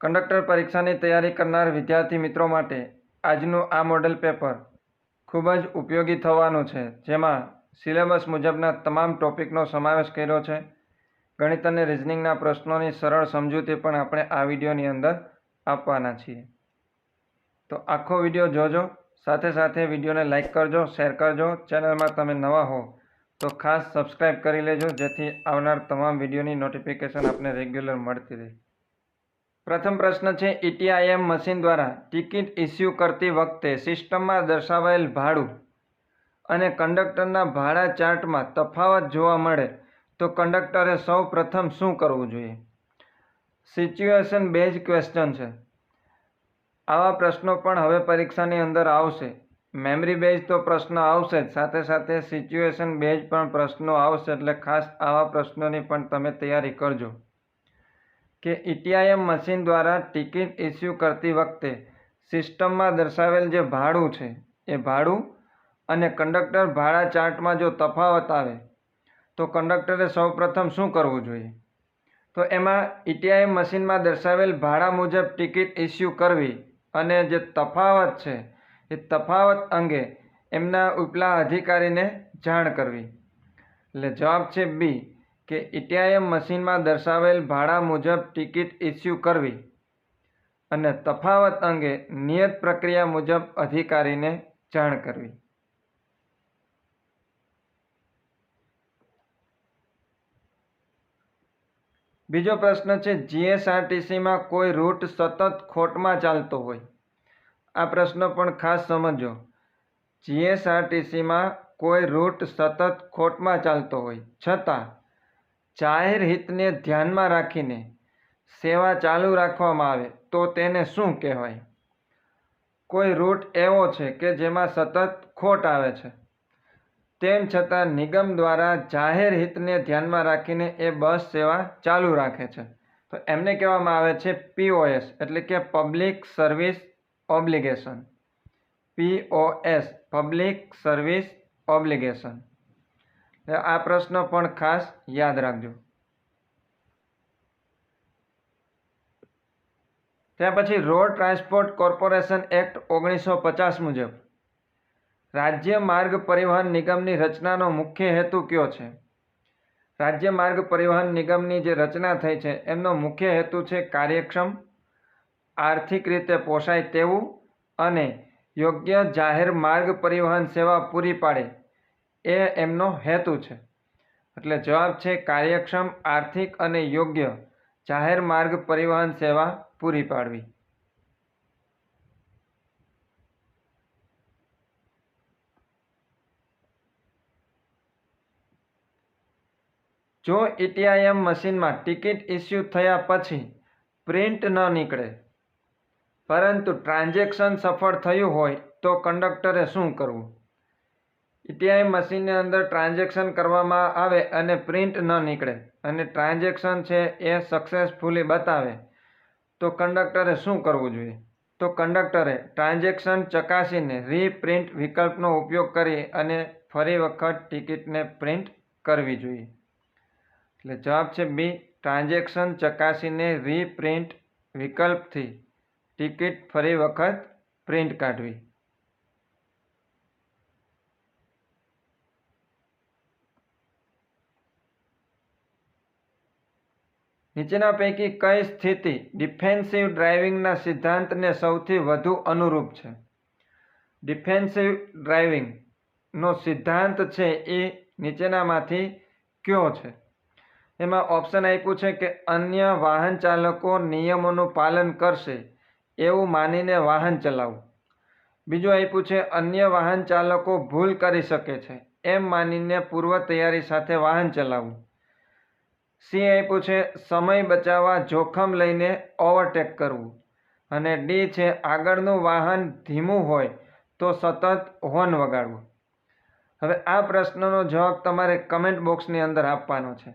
Conductor પરીક્ષાની તૈયારી કરનાર વિદ્યાર્થી મિત્રો માટે આજનું આ મોડેલ પેપર ખૂબ જ ઉપયોગી થવાનું છે, જેમાં સિલેબસ મુજબના તમામ ટોપિકનો સમાવેશ કર્યો છે. ગણિત અને રિઝનિંગના પ્રશ્નોની સરળ સમજૂતી પણ આપણે આ વિડીયોની અંદર આપવાના છીએ. તો આખો વિડીયો જોજો, સાથે સાથે વિડીયોને લાઇક કરજો, શેર કરજો. ચેનલમાં તમે નવા હો તો ખાસ સબસ્ક્રાઈબ કરી લેજો, જેથી આવનાર તમામ વિડીયોની નોટિફિકેશન આપને રેગ્યુલર મળતી રહે. પ્રથમ પ્રશ્ન છે, ETIM મશીન દ્વારા ટિકિટ ઇસ્યુ કરતી વખતે સિસ્ટમમાં દર્શાવાયેલ ભાડું અને કંડક્ટરના ભાડા ચાર્ટમાં તફાવત જોવા મળે તો કંડક્ટરે સૌ પ્રથમ શું કરવું જોઈએ? સિચ્યુએશન બેઝ ક્વેશ્ચન છે. આવા પ્રશ્નો પણ હવે પરીક્ષાની અંદર આવશે. મેમરી બેઝ તો પ્રશ્ન આવશે જ, સાથે સાથે સિચ્યુએશન બેઝ પણ પ્રશ્નો આવશે, એટલે ખાસ આવા પ્રશ્નોની પણ તમે તૈયારી કરજો. કે ETIM મશીન દ્વારા ટિકિટ ઇસ્યુ કરતી વખતે સિસ્ટમમાં દર્શાવેલ જે ભાડું છે એ ભાડું અને કંડક્ટર ભાડા ચાર્ટમાં જો તફાવત આવે તો કંડક્ટરે સૌપ્રથમ શું કરવું જોઈએ? તો એમાં ETIM મશીનમાં દર્શાવેલ ભાડા મુજબ ટિકિટ ઇસ્યુ કરવી અને જે તફાવત છે એ તફાવત અંગે એમના ઉપલા અધિકારીને જાણ કરવી. એટલે જવાબ છે બી, કે ETIM મશીનમાં દર્શાવેલ ભાડા મુજબ ટિકિટ ઇસ્યુ કરવી અને તફાવત અંગે નિયત પ્રક્રિયા મુજબ અધિકારીને જાણ કરવી. બીજો પ્રશ્ન છે, GSRTCમાં કોઈ રૂટ સતત ખોટમાં ચાલતો હોય. આ પ્રશ્ન પણ ખાસ સમજો. GSRTCમાં કોઈ રૂટ સતત ખોટમાં ચાલતો હોય છતાં જાહેર હિતને ધ્યાનમાં રાખીને સેવા ચાલુ રાખવામાં આવે તો તેને શું કહેવાય? કોઈ રૂટ એવો છે કે જેમાં સતત ખોટ આવે છે, તેમ છતાં નિગમ દ્વારા જાહેર હિતને ધ્યાનમાં રાખીને એ બસ સેવા ચાલુ રાખે છે, તો એમને કહેવામાં આવે છે POS, એટલે કે public service obligation. POS, public service obligation. આ પ્રશ્ન પણ ખાસ યાદ રાખજો. ત્યાર પછી રોડ ટ્રાન્સપોર્ટ કોર્પોરેશન એક્ટ 1950 મુજબ રાજ્ય માર્ગ પરિવહન નિગમની રચનાનો મુખ્ય હેતુ કયો છે? રાજ્ય માર્ગ પરિવહન નિગમની જે રચના થઈ છે એમનો મુખ્ય હેતુ છે કાર્યક્ષમ, આર્થિક રીતે પોષાય તેવું અને યોગ્ય જાહેર માર્ગ પરિવહન સેવા પૂરી પાડે એ એમનો હેતુ છે. એટલે જવાબ છે કાર્યક્ષમ, આર્થિક અને યોગ્ય જાહેર માર્ગ પરિવહન સેવા પૂરી પાડવી. જો ETIM મશીનમાં ટિકિટ ઇસ્યુ થયા પછી પ્રિન્ટ ન નીકળે પરંતુ ટ્રાન્ઝેક્શન સફળ થયું હોય તો કંડક્ટરે શું કરવું? ETIM મશીનની અંદર ટ્રાન્ઝેક્શન કરવામાં આવે અને પ્રિન્ટ ન નીકળે અને ટ્રાન્ઝેક્શન છે એ સક્સેસફુલી બતાવે તો કંડક્ટરે શું કરવું જોઈએ? તો કંડક્ટરે ટ્રાન્ઝેક્શન ચકાસીને રીપ્રિન્ટ વિકલ્પનો ઉપયોગ કરી અને ફરી વખત ટિકિટને પ્રિન્ટ કરવી જોઈએ. એટલે જવાબ છે બી, ટ્રાન્ઝેક્શન ચકાસીને રીપ્રિન્ટ વિકલ્પથી ટિકિટ ફરી વખત પ્રિન્ટ કાઢવી. નીચેના પૈકી કઈ સ્થિતિ ડિફેન્સિવ ડ્રાઇવિંગના સિદ્ધાંતને સૌથી વધુ અનુરૂપ છે? ડિફેન્સિવ ડ્રાઇવિંગનો સિદ્ધાંત છે એ નીચેનામાંથી કયો છે? એમાં ઓપ્શન આપ્યું છે કે અન્ય વાહન ચાલકો નિયમોનું પાલન કરશે એવું માનીને વાહન ચલાવવું. બીજું આપ્યું છે અન્ય વાહન ચાલકો ભૂલ કરી શકે છે એમ માનીને પૂર્વ તૈયારી સાથે વાહન ચલાવવું. સી આપ્યું છે સમય બચાવવા જોખમ લઈને ઓવરટેક કરવું. અને ડી છે આગળનું વાહન ધીમું હોય તો સતત હોર્ન વગાડવું. હવે આ પ્રશ્નનો જવાબ તમારે કમેન્ટ બોક્સની અંદર આપવાનો છે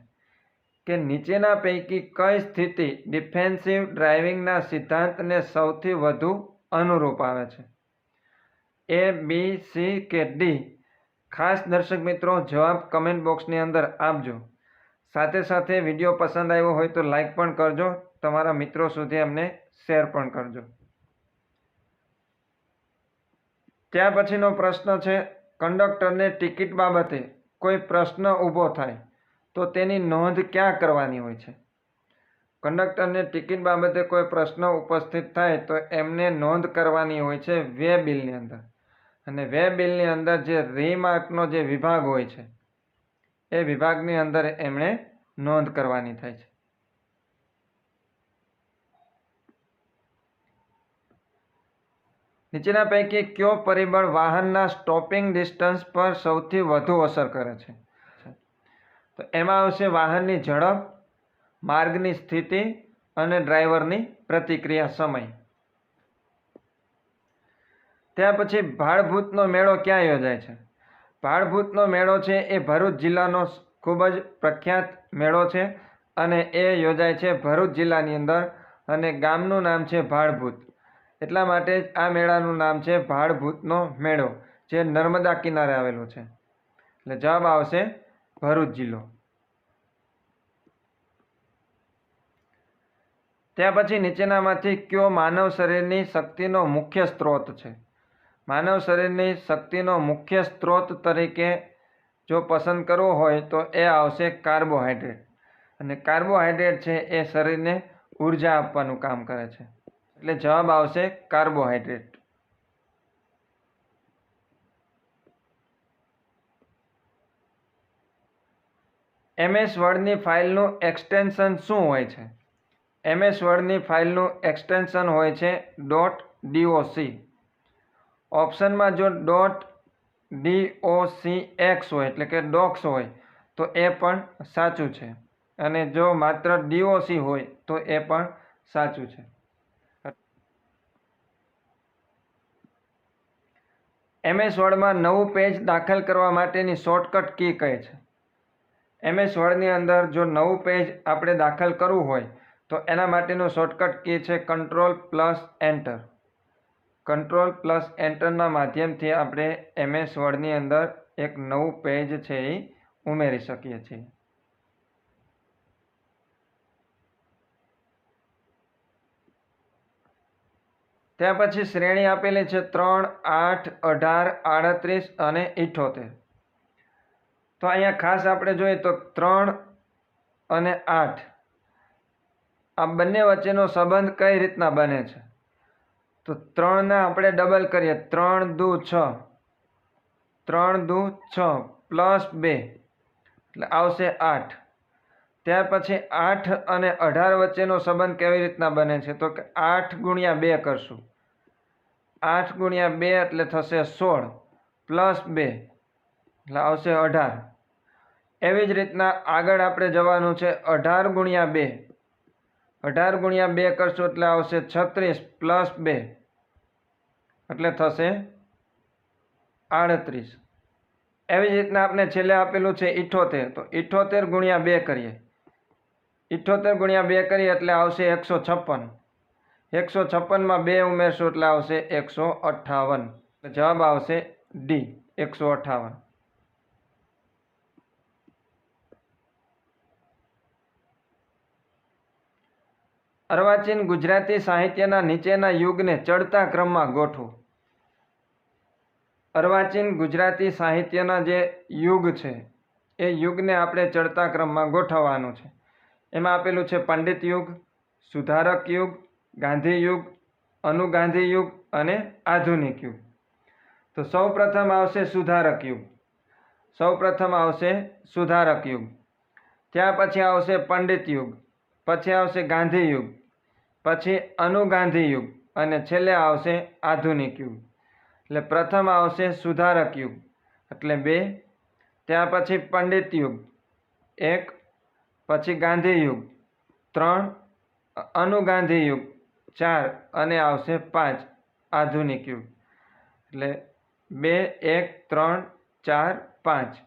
કે નીચેના પૈકી કઈ સ્થિતિ ડિફેન્સિવ ડ્રાઇવિંગના સિદ્ધાંતને સૌથી વધુ અનુરૂપ આવે છે? એ, બી, સી કે ડી? ખાસ દર્શક મિત્રો જવાબ કમેન્ટ બોક્સની અંદર આપજો. સાથે સાથે વિડીયો પસંદ આવ્યો હોય તો લાઈક પણ કરજો, તમારા મિત્રો સુધી અમને શેર પણ કરજો. ત્યાર પછીનો પ્રશ્ન છે, કંડક્ટરને ટિકિટ બાબતે કોઈ પ્રશ્ન ઊભો થાય તો તેની નોંધ ક્યાં કરવાની હોય છે? કંડક્ટરને ટિકિટ બાબતે કોઈ પ્રશ્ન ઉપસ્થિત થાય તો એમને નોંધ કરવાની હોય છે વે બિલની અંદર. અને વે બિલની અંદર જે રીમાર્કનો જે વિભાગ હોય છે એ વિભાગની અંદર એમણે નોંધ કરવાની થાય છે. નીચેના પૈકી કયો પરિબળ વાહનના સ્ટોપિંગ ડિસ્ટન્સ પર સૌથી વધુ અસર કરે છે? તો એમાં આવશે વાહનની ઝડપ, માર્ગની સ્થિતિ અને ડ્રાઈવરની પ્રતિક્રિયા સમય. ત્યાર પછી ભાડભૂતનો મેળો ક્યાં યોજાય છે? ભાડભૂતનો મેળો છે એ ભરૂચ જિલ્લાનો ખૂબ જ પ્રખ્યાત મેળો છે અને એ યોજાય છે ભરૂચ જિલ્લાની અંદર અને ગામનું નામ છે ભાડભૂત. એટલા માટે જ આ મેળાનું નામ છે ભાડભૂતનો મેળો, જે નર્મદા કિનારે આવેલો છે. એટલે જવાબ આવશે ભરૂચ જિલ્લો. ત્યાર પછી નીચેનામાંથી કયો માનવ શરીરની શક્તિનો મુખ્ય સ્ત્રોત છે? માનવ શરીરની શક્તિનો મુખ્ય સ્ત્રોત તરીકે જો પસંદ કરવો હોય તો એ આવશે કાર્બોહાઈડ્રેટ. અને કાર્બોહાઈડ્રેટ છે એ શરીરને ઉર્જા આપવાનું કામ કરે છે. એટલે જવાબ આવશે કાર્બોહાઈડ્રેટ. MS વર્ડની ફાઇલનું એક્સટેન્શન શું હોય છે? MS વર્ડની ફાઇલનું એક્સટેન્શન હોય છે .doc. ઓપ્શનમાં જો .docx હોય એટલે કે ડોક્સ હોય તો એ પણ સાચું છે અને જો માત્ર DOC હોય તો એ પણ સાચું છે. MS વર્ડમાં નવું પેજ દાખલ કરવા માટેની શોર્ટકટ કી કઈ છે? MS વર્ડની અંદર જો નવું પેજ આપણે દાખલ કરવું હોય તો એના માટેનું શોર્ટકટ કી છે Ctrl+Enter. Ctrl+Enterના માધ્યમથી આપણે MS વર્ડની અંદર એક નવું પેજ છે એ ઉમેરી શકીએ છીએ. ત્યાર પછી શ્રેણી આપેલી છે 3, 8, 18, 38 અને 78. તો અહીંયા ખાસ આપણે જોઈએ તો 3 અને 8 આ બંને વચ્ચેનો સંબંધ કઈ રીતના બને છે? તો 3ના આપણે ડબલ કરીએ, 3 દુ 6, 3 દુ 6 પ્લસ 2 એટલે આવશે 8. ત્યાર પછી 8 અને 18 વચ્ચેનો સંબંધ કેવી રીતના બને છે? તો કે 8 ગુણ્યા 2 કરશું, 8 ગુણ્યા 2 એટલે થશે 16 પ્લસ 2 એટલે આવશે 18. એવી જ રીતના આગળ આપણે જવાનું છે 18 ગુણ્યા 2, 18 ગુણ્યા 2 કરશું એટલે આવશે 36 પ્લસ 2 એટલે થશે 38. એવી જ રીતના આપણે છેલ્લે આપેલું છે 78, તો 78 ગુણ્યા 2 કરીએ, 78 ગુણ્યા 2 કરીએ એટલે આવશે 156. 156માં 2 ઉમેરશું એટલે આવશે 158. જવાબ આવશે ડી, 158. અર્વાચીન ગુજરાતી સાહિત્યના નીચેના યુગને ચડતા ક્રમમાં ગોઠવો. અર્વાચીન ગુજરાતી સાહિત્યના જે યુગ છે એ યુગને આપણે ચડતા ક્રમમાં ગોઠવવાનું છે. એમાં આપેલું છે પંડિત યુગ, સુધારક યુગ, ગાંધી યુગ, અનુગાંધી યુગ અને આધુનિક યુગ. તો સૌપ્રથમ આવશે સુધારક યુગ. સૌપ્રથમ આવશે સુધારક યુગ. ત્યાર પછી આવશે પંડિત યુગ, પછી આવશે ગાંધી યુગ, પછી અનુગાંધી યુગ અને છેલ્લે આવશે આધુનિક યુગ. એટલે પ્રથમ આવશે સુધારક યુગ એટલે 2, ત્યાર પછી પંડિત યુગ 1, પછી ગાંધી યુગ 3, અનુગાંધી યુગ 4 અને આવશે 5 આધુનિક યુગ. એટલે 2, 1, 3, 4, 5.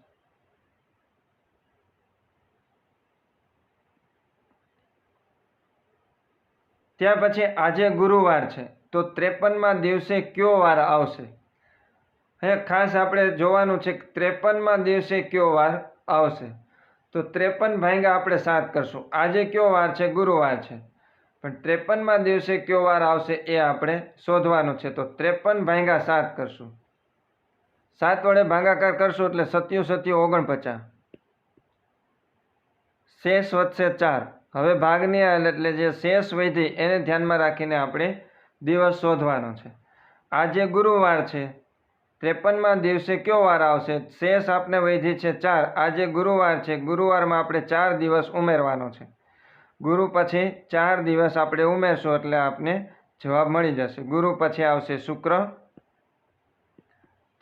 ત્યાર પછી આજે ગુરુવાર છે તો 53માં દિવસે કયો વાર આવશે? હવે ખાસ આપણે જોવાનું છે કે 53માં દિવસે કયો વાર આવશે. તો તો 53 ભાગ્યા આપણે 7 કરશું. આજે કયો વાર છે? ગુરુવાર છે. પણ 53મા દિવસે કયો વાર આવશે એ આપણે શોધવાનું છે. તો 53 ભાગ્યા 7 કરશું. 7 વડે ભાગાકાર કરશું એટલે 7 7 49. શેષ વધશે 4. હવે ભાગની એટલે જે શેષ વધી એને ધ્યાનમાં રાખીને આપણે દિવસ શોધવાનો છે. આજે ગુરુવાર છે. 53મા દિવસે કયો વાર આવશે? શેષ આપણે વધી છે 4. આજે ગુરુવાર છે. ગુરુવારમાં આપણે 4 દિવસ ઉમેરવાનો છે. ગુરુ પછી 4 દિવસ આપણે ઉમેરશું એટલે આપને જવાબ મળી જશે. ગુરુ પછી આવશે શુક્ર,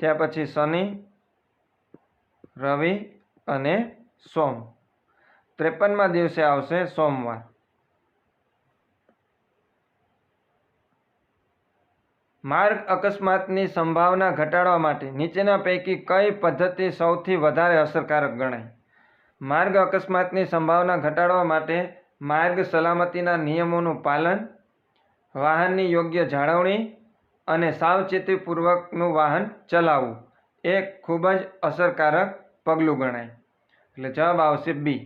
ત્યાર પછી શનિ, રવિ અને સોમ. 53મા દિવસે આવશે સોમવાર. માર્ગ અકસ્માતની સંભાવના ઘટાડવા માટે નીચેના પૈકી કઈ પદ્ધતિ સૌથી વધારે અસરકારક ગણાય? માર્ગ અકસ્માતની સંભાવના ઘટાડવા માટે માર્ગ સલામતીના નિયમોનું પાલન, વાહનની યોગ્ય જાળવણી અને સાવચેતીપૂર્વકનું વાહન ચલાવવું એ ખૂબ જ અસરકારક પગલું ગણાય. એટલે જવાબ આવશે બી.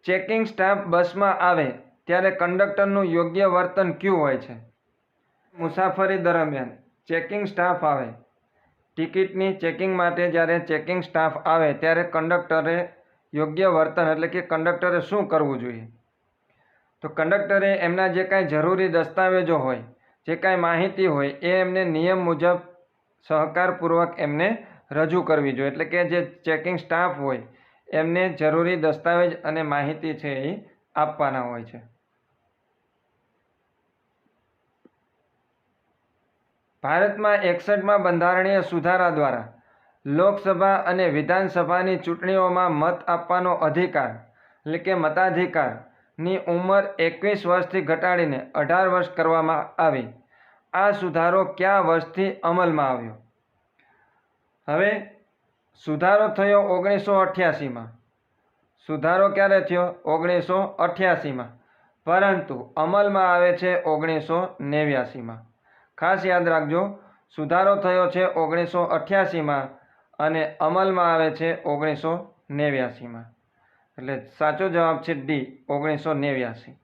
ચેકિંગ સ્ટાફ બસમાં આવે ત્યારે કંડક્ટરનું યોગ્ય વર્તન કેવું હોય છે? મુસાફરી દરમિયાન ચેકિંગ સ્ટાફ આવે, ટિકિટની ચેકિંગ માટે જ્યારે ચેકિંગ સ્ટાફ આવે ત્યારે કંડક્ટરે યોગ્ય વર્તન એટલે કે કંડક્ટરે શું કરવું જોઈએ? તો કંડક્ટરે એમના જે કાંઈ જરૂરી દસ્તાવેજો હોય, જે કાંઈ માહિતી હોય એ એમને નિયમ મુજબ સહકારપૂર્વક એમને રજૂ કરવી જોઈએ. એટલે કે જે ચેકિંગ સ્ટાફ હોય એમને જરૂરી દસ્તાવેજ અને માહિતી છે એ આપવાના હોય છે. ભારતમાં 61મા બંધારણીય સુધારા દ્વારા લોકસભા અને વિધાનસભાની ચૂંટણીઓમાં મત આપવાનો અધિકાર એટલે કે મતાધિકારની ઉંમર 21 વર્ષથી ઘટાડીને 18 વર્ષ કરવામાં આવી. આ સુધારો કયા વર્ષથી અમલમાં આવ્યો? હવે સુધારો થયો 1988માં. સુધારો ક્યારે થયો? 1988માં. પરંતુ અમલમાં આવે છે 1989માં. ખાસ યાદ રાખજો, સુધારો થયો છે 1988માં અને અમલમાં આવે છે 1989માં. એટલે સાચો જવાબ છે ડી, 1989.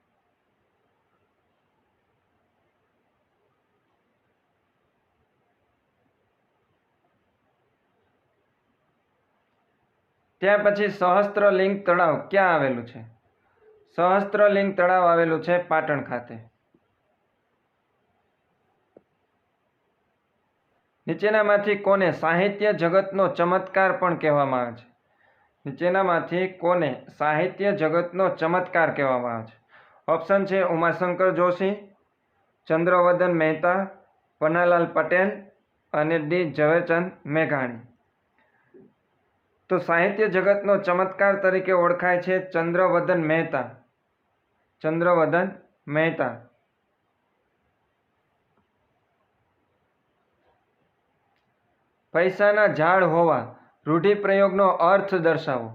ત્યાર પછી સહસ્ત્રલિંગ તળાવ ક્યાં આવેલું છે? સહસ્ત્રલિંગ તળાવ આવેલું છે પાટણ ખાતે. નીચેનામાંથી કોને સાહિત્ય જગતનો ચમત્કાર પણ કહેવામાં આવે છે? નીચેનામાંથી કોને સાહિત્ય જગતનો ચમત્કાર કહેવામાં આવે છે? ઓપ્શન છે ઉમાશંકર જોશી, ચંદ્રવદન મહેતા, પન્નાલાલ પટેલ અને ડી ઝવેરચંદ મેઘાણી. તો સાહિત્ય જગતનો ચમત્કાર તરીકે ઓળખાય છે ચંદ્રવદન મહેતા. ચંદ્રવદન મહેતા. પૈસાના ઝાડ હોવા રૂઢિપ્રયોગનો અર્થ દર્શાવો.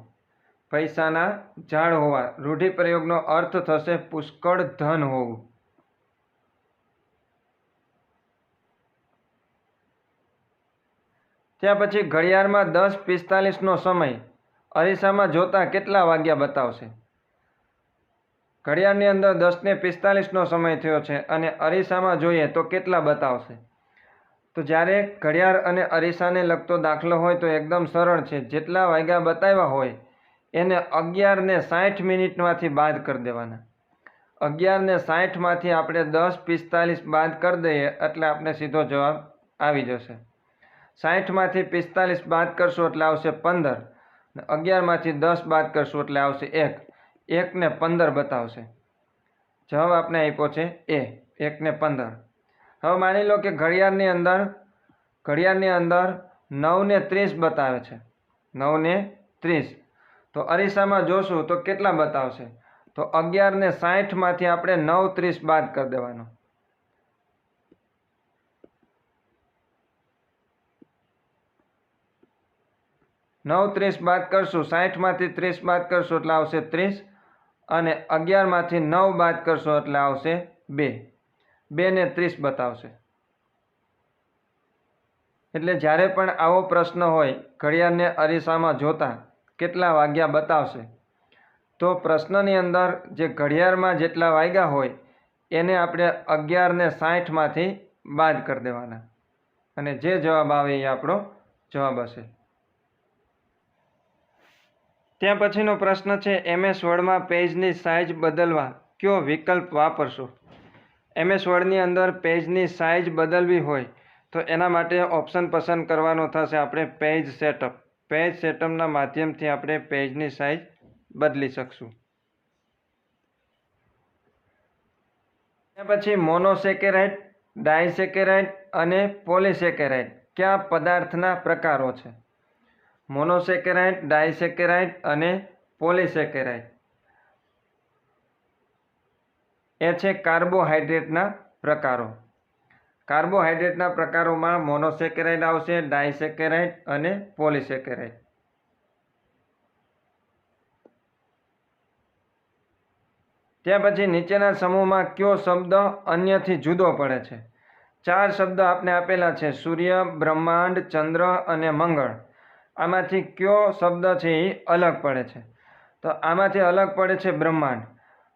પૈસાના ઝાડ હોવા રૂઢિપ્રયોગનો અર્થ થશે પુષ્કળ ધન હોવું. ત્યાં પછી ઘડિયાળમાં 10:45નો સમય અરીસામાં જોતા કેટલા વાગ્યા બતાવશે? ઘડિયાળની અંદર 10:45નો સમય થયો છે અને અરીસામાં જોઈએ તો કેટલા બતાવશે? તો જ્યારે ઘડિયાળ અને અરીસાને લગતો દાખલો હોય તો એકદમ સરળ છે. જેટલા વાગ્યા બતાવ્યા હોય એને 11:60 બાદ કરી દેવાના. 11:60 આપણે 10:45 બાદ કરી દઈએ એટલે આપણે સીધો જવાબ આવી જશે. 60 બાદ કરશું એટલે આવશે 15. 11 10 બાદ કરશું એટલે આવશે 1. 1 ને 15 બતાવશે. જવાબ આપણે આપ્યો છે એ, 1 ને 15. હવે માની લો કે ઘડિયાળની અંદર 9:30 બતાવે છે. 9:30. તો અરીસામાં જોશું તો કેટલા બતાવશે? તો 11:60 આપણે 9:30 બાદ કરી દેવાનો. 9:30 બાદ કરશું, 60 30 બાદ કરશું એટલે આવશે 30 અને 11 9 બાદ કરશો એટલે આવશે 2. 2 ને 30 બતાવશે. એટલે જ્યારે પણ આવો પ્રશ્ન હોય ઘડિયાળને અરીસામાં જોતા કેટલા વાગ્યા બતાવશે, તો પ્રશ્નની અંદર જે ઘડિયાળમાં જેટલા વાગ્યા હોય એને આપણે 11:60 બાદ કરી દેવાના અને જે જવાબ આવે એ આપણો જવાબ હશે. ત્યાં પછીનો પ્રશ્ન છે, MS વર્ડમાં પેજની સાઇઝ બદલવા કયો વિકલ્પ વાપરશો? MS વર્ડની અંદર પેજની સાઇઝ બદલવી હોય તો એના માટે ઓપ્શન પસંદ કરવાનો થશે આપણે પેજ સેટઅપ. પેજ સેટઅપના માધ્યમથી આપણે પેજની સાઇઝ બદલી શકશું. ત્યાર પછી મોનોસેકેરાઇડ, ડાયસેકેરાઇડ અને પોલિસેકેરાઇડ કયા પદાર્થના પ્રકારો છે? મોનોસેકેરાઇડ, ડાયસેકેરાઇડ અને પોલિસેકેરાઇડ એ છે કાર્બોહાઈડ્રેટના પ્રકારો. કાર્બોહાઈડ્રેટના પ્રકારોમાં મોનોસેકેરાઇડ આવશે, ડાયસેકેરાઇડ અને પોલિસેકેરાઇડ. ત્યાર પછી નીચેના સમૂહમાં કયો શબ્દ અન્યથી જુદો પડે છે? 4 શબ્દ આપને આપેલા છે, સૂર્ય, બ્રહ્માંડ, ચંદ્ર અને મંગળ. આમાંથી કયો શબ્દ છે એ અલગ પડે છે? તો આમાંથી અલગ પડે છે બ્રહ્માંડ.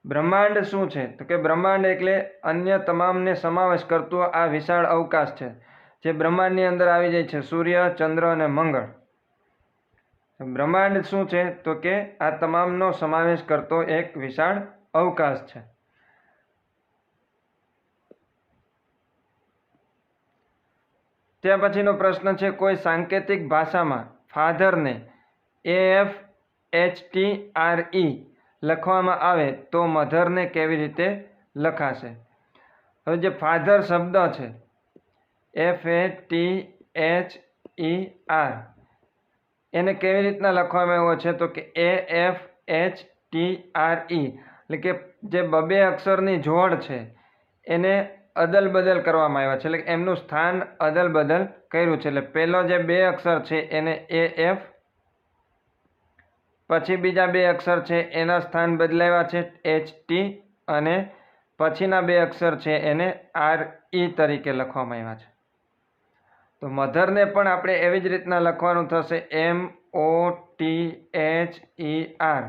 બ્રહ્માંડ શું છે? તો કે બ્રહ્માંડ એટલે અન્ય તમામને સમાવેશ કરતો આ વિશાળ અવકાશ છે, જે બ્રહ્માંડની અંદર આવી જાય છે સૂર્ય, ચંદ્ર અને મંગળ. બ્રહ્માંડ શું છે? તો કે આ તમામનો સમાવેશ કરતો એક વિશાળ અવકાશ છે. ત્યાર પછીનો પ્રશ્ન છે, કોઈ સાંકેતિક ભાષામાં ફાધરને AFHTRE લખવામાં આવે તો મધરને કેવી રીતે લખાશે? હવે જે ફાધર શબ્દ છે FATHER એને કેવી રીતના લખવામાં આવ્યો છે? તો કે AFHTRE એટલે કે જે બબે અક્ષરની જોડ છે એને અદલ બદલ કરવામાં આવ્યા છે, એટલે કે એમનું સ્થાન અદલ બદલ કર્યું છે. એટલે પહેલો જે 2 અક્ષર છે એને AF, પછી બીજા 2 અક્ષર છે એના સ્થાન બદલાવ્યા છે HT અને પછીના 2 અક્ષર છે એને RE તરીકે લખવામાં આવ્યા છે. તો મધરને પણ આપણે એવી જ રીતના લખવાનું થશે MOTHER.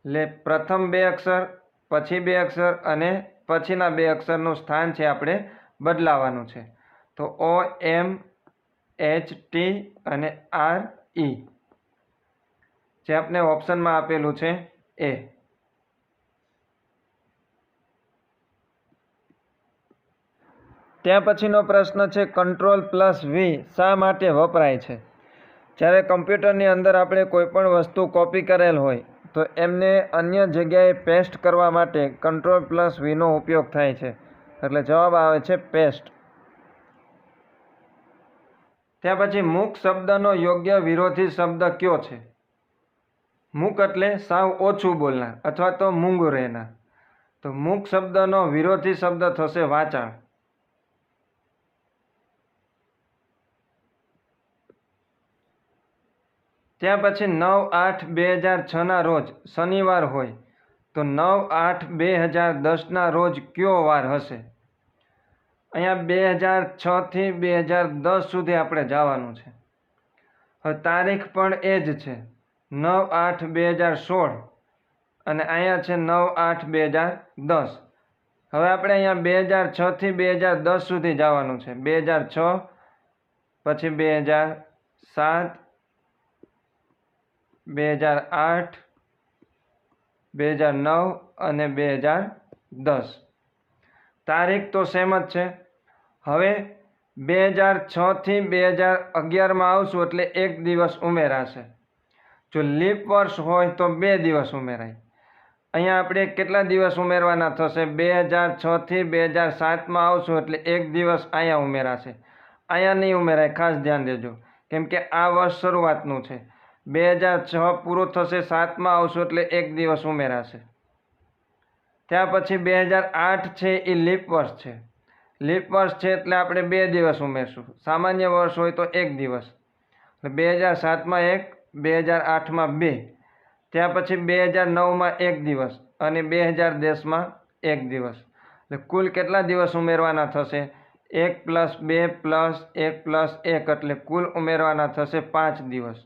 એટલે પ્રથમ 2 અક્ષર, પછી 2 અક્ષર અને પછીના 2 અક્ષરનું સ્થાન છે આપણે બદલાવાનું છે. તો OMHT અને RE જે આપણે ઓપ્શનમાં આપેલું છે એ. ત્યાં પછીનો પ્રશ્ન છે, Ctrl+V શા માટે વપરાય છે? જ્યારે કમ્પ્યુટરની અંદર આપણે કોઈ પણ વસ્તુ કોપી કરેલ હોય તો એમને અન્ય જગ્યાએ પેસ્ટ કરવા માટે Ctrl+Vનો ઉપયોગ થાય છે. એટલે જવાબ આવે છે પેસ્ટ. ત્યાં પછી મૂક શબ્દનો યોગ્ય વિરોધી શબ્દ કયો છે? મૂક એટલે સાવ ઓછું બોલનાર અથવા તો મૂંગું રહેનાર. તો મૂક શબ્દનો વિરોધી શબ્દ થશે વાચાળ. ત્યાં પછી 9/8/2006 રોજ શનિવાર હોય તો 9/8/2010 રોજ કયો વાર હશે? અહીંયા 2006 થી 2010 સુધી આપણે જવાનું છે. હવે તારીખ પણ એ જ છે 9/8/2016 અને અહીંયા છે 9/8/2010. હવે આપણે અહીંયા 2006 થી 2010 સુધી જવાનું છે. 2006 પછી 2007, 2008, 2009 અને 2010. તારીખ તો સેમ જ છે. હવે 2006 થી 2011 આવશું એટલે 1 દિવસ ઉમેરાશે. જો લીપ વર્ષ હોય તો 2 દિવસ ઉમેરાય. અહીંયા આપણે કેટલા દિવસ ઉમેરવાના થશે? 2006 થી 2007 આવશું એટલે 1 દિવસ અહીંયા ઉમેરાશે. અહીંયા નહીં ઉમેરાય, ખાસ ધ્યાન દેજો, કેમ કે આ વર્ષ શરૂઆતનું છે. 2006 પૂરું થશે, 7 આવશું એટલે 1 દિવસ ઉમેરાશે. ત્યાર પછી 2008 છે એ લીપ વર્ષ છે. લીપ વર્ષ છે એટલે આપણે 2 દિવસ ઉમેરશું. સામાન્ય વર્ષ હોય તો 1 દિવસ. એટલે 2007 1, 2008 2, ત્યાં પછી 2009 1 દિવસ અને 2010 1 દિવસ. એટલે કુલ કેટલા દિવસ ઉમેરવાના થશે? 1 + 2 + 1 + 1 એટલે કુલ ઉમેરવાના થશે 5 દિવસ.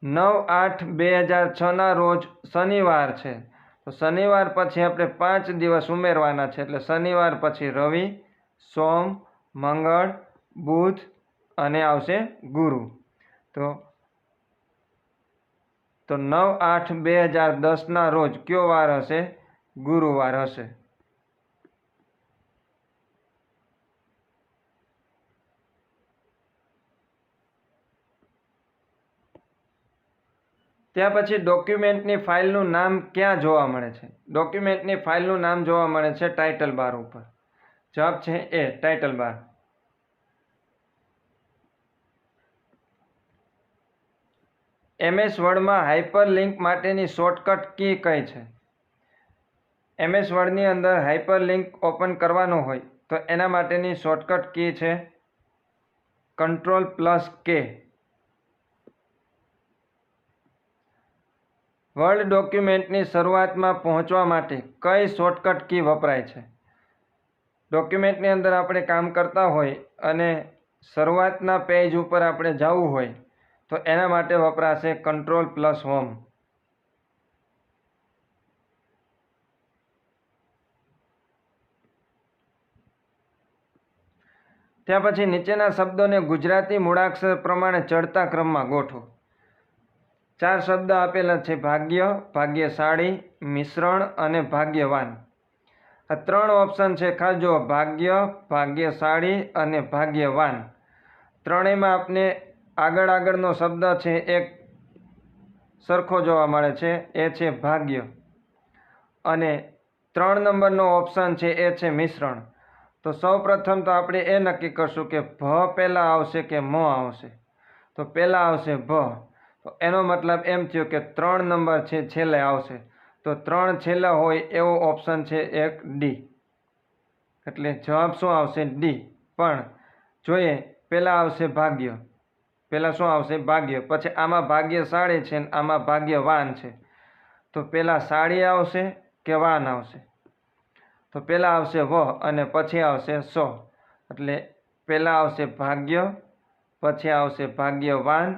9/8/2006 રોજ શનિવાર છે, તો શનિવાર પછી આપણે 5 દિવસ ઉમેરવાના છે, એટલે શનિવાર પછી રવિ, સોમ, મંગળ, બુધ અને આવશે ગુરુ. તો 9/8/2010 રોજ કયો વાર હશે? ગુરુવાર હશે. ત્યાં પછી ડોક્યુમેન્ટની ફાઇલનું નામ ક્યાં જોવા મળે છે? ડોક્યુમેન્ટની ફાઇલનું નામ જોવા મળે છે ટાઇટલ બાર ઉપર. જવાબ છે એ, ટાઇટલ બાર. MS વર્ડમાં હાઇપરલિંક માટેની શોર્ટકટ કી કઈ છે? MS વર્ડની અંદર હાઇપરલિંક ઓપન કરવાનું હોય તો એના માટેની શોર્ટકટ કી છે Ctrl+K. વર્ડ ડોક્યુમેન્ટની શરૂઆતમાં પહોંચવા માટે કઈ શોર્ટકટ કી વપરાય છે? ડોક્યુમેન્ટની અંદર આપણે કામ કરતા હોય અને શરૂઆતના પેજ ઉપર આપણે જવું હોય તો એના માટે વપરાશે Ctrl+Home. ત્યાં પછી નીચેના શબ્દોને ગુજરાતી મૂળાક્ષર પ્રમાણે ચડતા ક્રમમાં ગોઠવો. 4 શબ્દ આપેલા છે: ભાગ્ય, ભાગ્યશાળી, મિશ્રણ અને ભાગ્યવાન. આ 3 ઓપ્શન છે, ખાસ જુઓ: ભાગ્ય, ભાગ્યશાળી અને ભાગ્યવાન. ત્રણેયમાં આપને આગળનો શબ્દ છે એક સરખો જોવા મળે છે, એ છે ભાગ્ય. અને 3 નંબરનો ઓપ્શન છે એ છે મિશ્રણ. તો સૌપ્રથમ તો આપણે એ નક્કી કરશું કે ભ પહેલાં આવશે કે મ આવશે. તો પહેલાં આવશે ભ. તો એનો મતલબ એમ થયો કે 3 નંબર છે છેલ્લે આવશે. તો 3 છેલ્લે હોય એવો ઓપ્શન છે એક ડી. એટલે જવાબ શું આવશે? ડી. પણ જોઈએ, પહેલાં આવશે ભાગ્ય. પહેલાં શું આવશે? ભાગ્ય. પછી આમાં ભાગ્યશાળી છે ને આમાં ભાગ્યવાન છે. તો પહેલાં શાળી આવશે કે વાન આવશે? તો પહેલાં આવશે વ અને પછી આવશે સ. એટલે પહેલાં આવશે ભાગ્ય, પછી આવશે ભાગ્યવાન,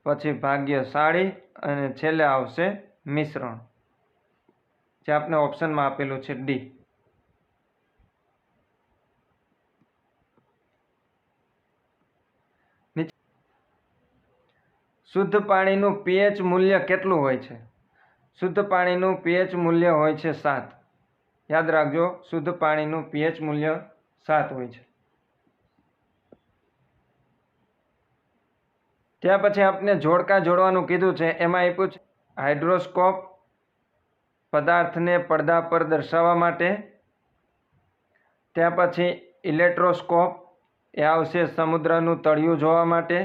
પછી ભાગ્યશાળી અને છેલ્લે આવશે મિશ્રણ, જે આપણે ઓપ્શનમાં આપેલું છે ડી. શુદ્ધ પાણીનું pH મૂલ્ય કેટલું હોય છે? શુદ્ધ પાણીનું pH મૂલ્ય હોય છે 7. યાદ રાખજો, શુદ્ધ પાણીનું pH મૂલ્ય 7 હોય છે. ત્યાં પછી આપણે જોડકા જોડવાનું કીધું છે. એમાં આપ્યું છે હાઇડ્રોસ્કોપ, પદાર્થને પડદા પર દર્શાવવા માટે. ત્યાં પછી ઇલેક્ટ્રોસ્કોપ, એ આવશે સમુદ્રનું તળિયું જોવા માટે.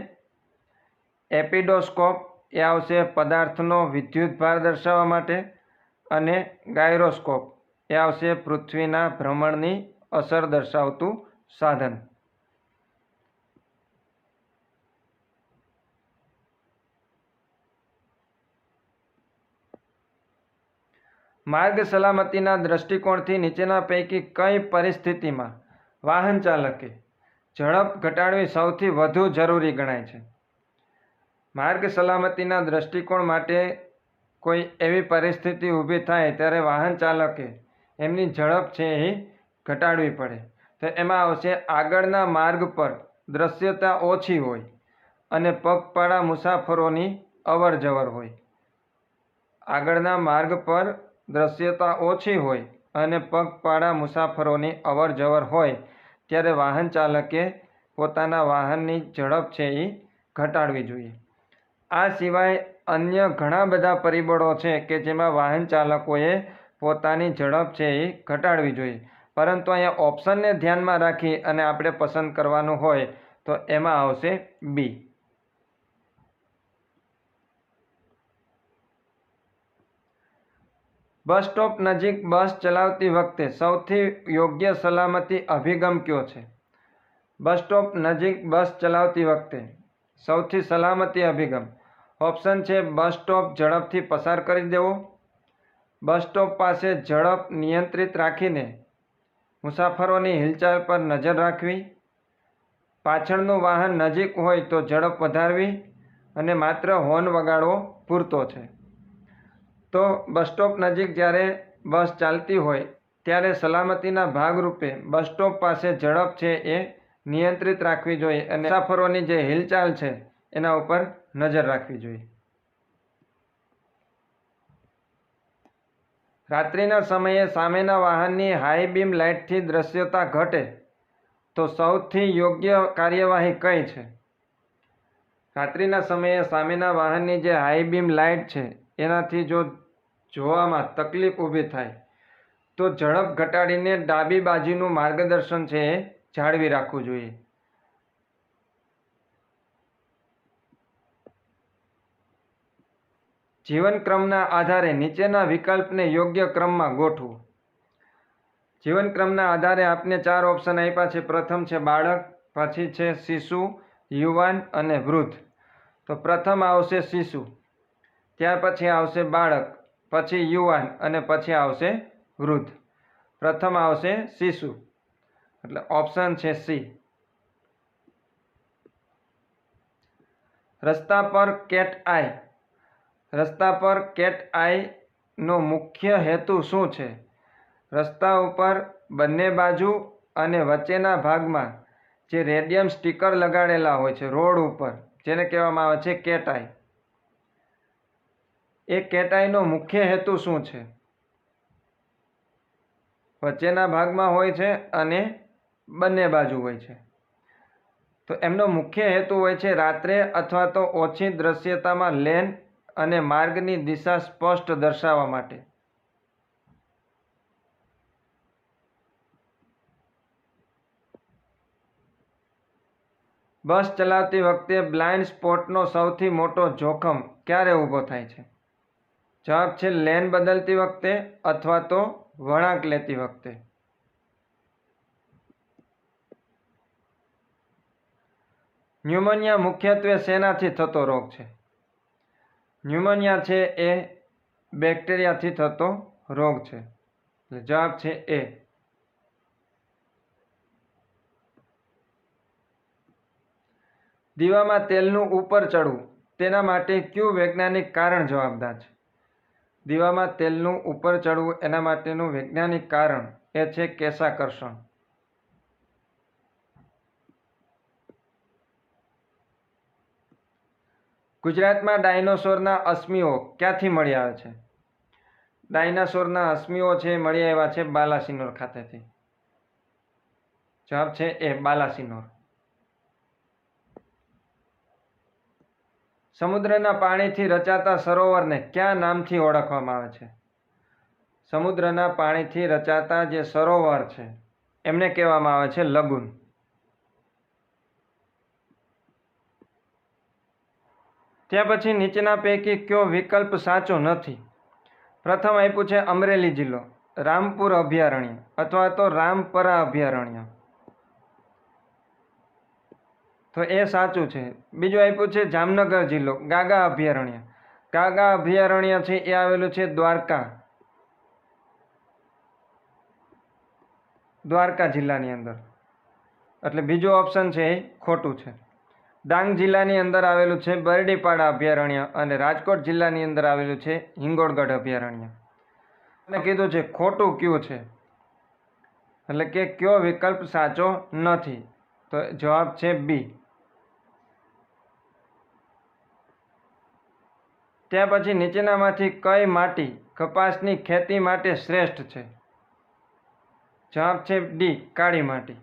એપિડોસ્કોપ, એ આવશે પદાર્થનો વિદ્યુત ભાર દર્શાવવા માટે. અને ગાયરોસ્કોપ, એ આવશે પૃથ્વીના ભ્રમણની અસર દર્શાવતું સાધન. માર્ગ સલામતીના દ્રષ્ટિકોણથી નીચેના પૈકી કઈ પરિસ્થિતિમાં વાહન ચાલકે ઝડપ ઘટાડવી સૌથી વધુ જરૂરી ગણાય છે? માર્ગ સલામતીના દ્રષ્ટિકોણ માટે કોઈ એવી પરિસ્થિતિ ઊભી થાય ત્યારે વાહન ચાલકે એમની ઝડપ છે એ ઘટાડવી પડે. તો એમાં આવશે આગળના માર્ગ પર દ્રશ્યતા ઓછી હોય અને પગપાળા મુસાફરોની અવર જવર હોય. આગળના માર્ગ પર દ્રશ્યતા ઓછી હોય અને પગપાળા મુસાફરોની અવર જવર હોય ત્યારે વાહન ચાલકે પોતાના વાહનની ઝડપ છે એ ઘટાડવી જોઈએ. આ સિવાય અન્ય ઘણા બધા પરિબળો છે કે જેમાં વાહન ચાલકોએ પોતાની ઝડપ છે એ ઘટાડવી જોઈએ. પરંતુ અહીંયા ઓપ્શનને ધ્યાનમાં રાખી અને આપણે પસંદ કરવાનું હોય તો એમાં આવશે બી. બસ સ્ટોપ નજીક બસ ચલાવતી વખતે સૌથી યોગ્ય સલામતી અભિગમ કયો છે? બસ સ્ટોપ નજીક બસ ચલાવતી વખતે સૌથી સલામતી અભિગમ ઓપ્શન છે બસ સ્ટોપ ઝડપથી પસાર કરી દેવો, બસ સ્ટોપ પાસે ઝડપ નિયંત્રિત રાખીને મુસાફરોની હિલચાલ પર નજર રાખવી, પાછળનું વાહન નજીક હોય તો ઝડપ વધારવી અને માત્ર હોર્ન વગાડવો પૂરતો છે. તો બસ સ્ટોપ નજીક જ્યારે બસ ચાલતી હોય ત્યારે સલામતીના ભાગરૂપે બસ સ્ટોપ પાસે ઝડપ છે એ નિયંત્રિત રાખવી જોઈએ અને મુસાફરોની જે હિલચાલ છે એના ઉપર નજર રાખવી જોઈએ. રાત્રિના સમયે સામેના વાહનની હાઈ બીમ લાઇટથી દ્રશ્યતા ઘટે તો સૌથી યોગ્ય કાર્યવાહી કઈ છે? રાત્રિના સમયે સામેના વાહનની જે હાઈ બીમ લાઇટ છે એનાથી જો જોવામાં તકલીફ ઊભી થાય તો ઝડપ ઘટાડીને ડાબી બાજુનું માર્ગદર્શન છે એ જાળવી રાખવું જોઈએ. જીવનક્રમના આધારે નીચેના વિકલ્પને યોગ્ય ક્રમમાં ગોઠવો. જીવનક્રમના આધારે આપને 4 ઓપ્શન આપ્યા છે. પ્રથમ છે બાળક, પછી છે શિશુ, યુવાન અને વૃદ્ધ. તો પ્રથમ આવશે શિશુ, ત્યાર પછી આવશે બાળક, પછી યુવાન અને પછી આવશે વૃદ્ધ. પ્રથમ આવશે શિશુ એટલે ઓપ્શન છે સી. રસ્તા પર કેટ આઈ. રસ્તા પર કેટ આઈ નો મુખ્ય હેતુ શું છે? રસ્તા ઉપર બંને બાજુ અને વચ્ચેના ભાગમાં જે રેડિયમ સ્ટીકર લગાડેલા હોય છે રોડ ઉપર, જેને કહેવામાં આવે છે કેટ આઈ. એ કેટ આઈનો મુખ્ય હેતુ શું છે? વચ્ચેના ભાગમાં હોય છે અને બંને બાજુ હોય છે. તો એમનો મુખ્ય હેતુ હોય છે રાત્રે અથવા તો ઓછી દ્રશ્યતામાં લેન અને માર્ગની દિશા સ્પષ્ટ દર્શાવવા માટે. બસ ચલાવતી વખતે બ્લાઇન્ડ સ્પોટનો સૌથી મોટો જોખમ ક્યારે ઊભો થાય છે? જવાબ છે લેન બદલતી વખતે અથવા તો વળાંક લેતી વખતે. ન્યુમોનિયા મુખ્યત્વે શેનાથી થતો રોગ છે? ન્યુમોનિયા છે એ બેક્ટેરિયાથી થતો રોગ છે. જવાબ છે એ. દીવામાં તેલનું ઉપર ચડવું તેના માટે કયું વૈજ્ઞાનિક કારણ જવાબદાર છે? દીવામાં તેલનું ઉપર ચડવું એના માટેનું વૈજ્ઞાનિક કારણ એ છે કેશાકર્ષણ. ગુજરાતમાં ડાયનોસોરના અશ્મિઓ ક્યાંથી મળી આવે છે? ડાયનાસોરના અશ્મિઓ છે મળી આવ્યા છે બાલાસિનોર ખાતેથી. જવાબ છે એ બાલાસિનોર. સમુદ્રના પાણીથી રચાતા સરોવરને કયા નામથી ઓળખવામાં આવે છે? સમુદ્રના પાણીથી રચાતા જે સરોવર છે એમને કહેવામાં આવે છે લગુન. ત્યાર પછી નીચેના પૈકી કયો વિકલ્પ સાચો નથી? પ્રથમ આપ્યું છે અમરેલી જિલ્લો, રામપુર અભયારણ્ય અથવા તો રામપરા અભયારણ્ય. તો એ સાચું છે. બીજું આપ્યું છે જામનગર જિલ્લો, ગાગા અભયારણ્ય. ગાગા અભયારણ્ય છે એ આવેલું છે દ્વારકા જિલ્લાની અંદર, એટલે બીજું ઓપ્શન છે એ ખોટું છે. ડાંગ જિલ્લાની અંદર આવેલું છે બરડીપાડા અભયારણ્ય અને રાજકોટ જિલ્લાની અંદર આવેલું છે હિંગોળગઢ અભયારણ્ય. અને કીધું છે ખોટું કયું છે, એટલે કે કયો વિકલ્પ સાચો નથી? તો જવાબ છે બી. ત્યાર પછી નીચેનામાંથી કઈ માટી કપાસની ખેતી માટે શ્રેષ્ઠ છે? જવાબ છે ડી કાળી માટી,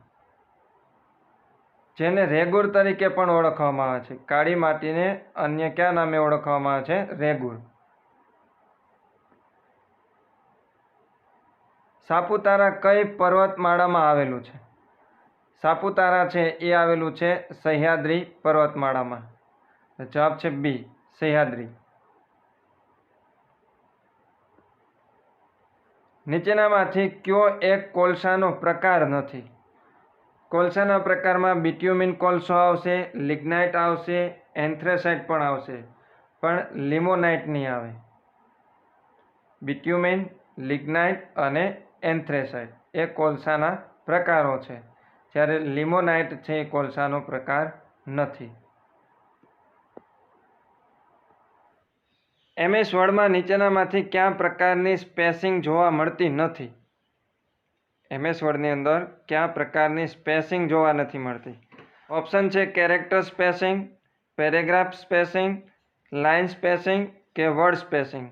જેને રેગુર તરીકે પણ ઓળખવામાં આવે છે. કાળી માટીને અન્ય કયા નામે ઓળખવામાં આવે છે? રેગુર. સાપુતારા કઈ પર્વતમાળામાં આવેલું છે? સાપુતારા છે એ આવેલું છે સહ્યાદ્રી પર્વતમાળામાં. જવાબ છે બી સહ્યાદ્રી. નીચેનામાંથી કયો એક કોલસાનો પ્રકાર નથી? કોલસાના પ્રકારમાં બિટ્યુમિન કોલસો આવશે, લિગ્નાઇટ આવશે, એન્થ્રેસાઇટ પણ આવશે, પણ લિમોનાઇટ નહીં આવે. બિટ્યુમિન, લિગ્નાઇટ અને એન્થ્રેસાઇટ એ કોલસાના પ્રકારો છે, જ્યારે લિમોનાઇટ છે એ કોલસાનો પ્રકાર નથી. MS વર્ડમાં નીચેનામાંથી કયા પ્રકારની સ્પેસિંગ જોવા મળતી નથી? MS વર્ડની અંદર કયા પ્રકારની સ્પેસિંગ જોવા નથી મળતી? ઓપ્શન છે character spacing, paragraph spacing, line spacing કે વર્ડ સ્પેસિંગ.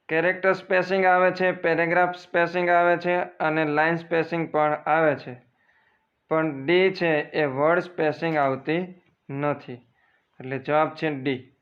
કેરેક્ટર સ્પેસિંગ આવે છે, પેરેગ્રાફ સ્પેસિંગ આવે છે અને લાઇન સ્પેસિંગ પણ આવે છે, પણ ડી છે એ વર્ડ સ્પેસિંગ આવતી નથી. એટલે જવાબ છે ડી.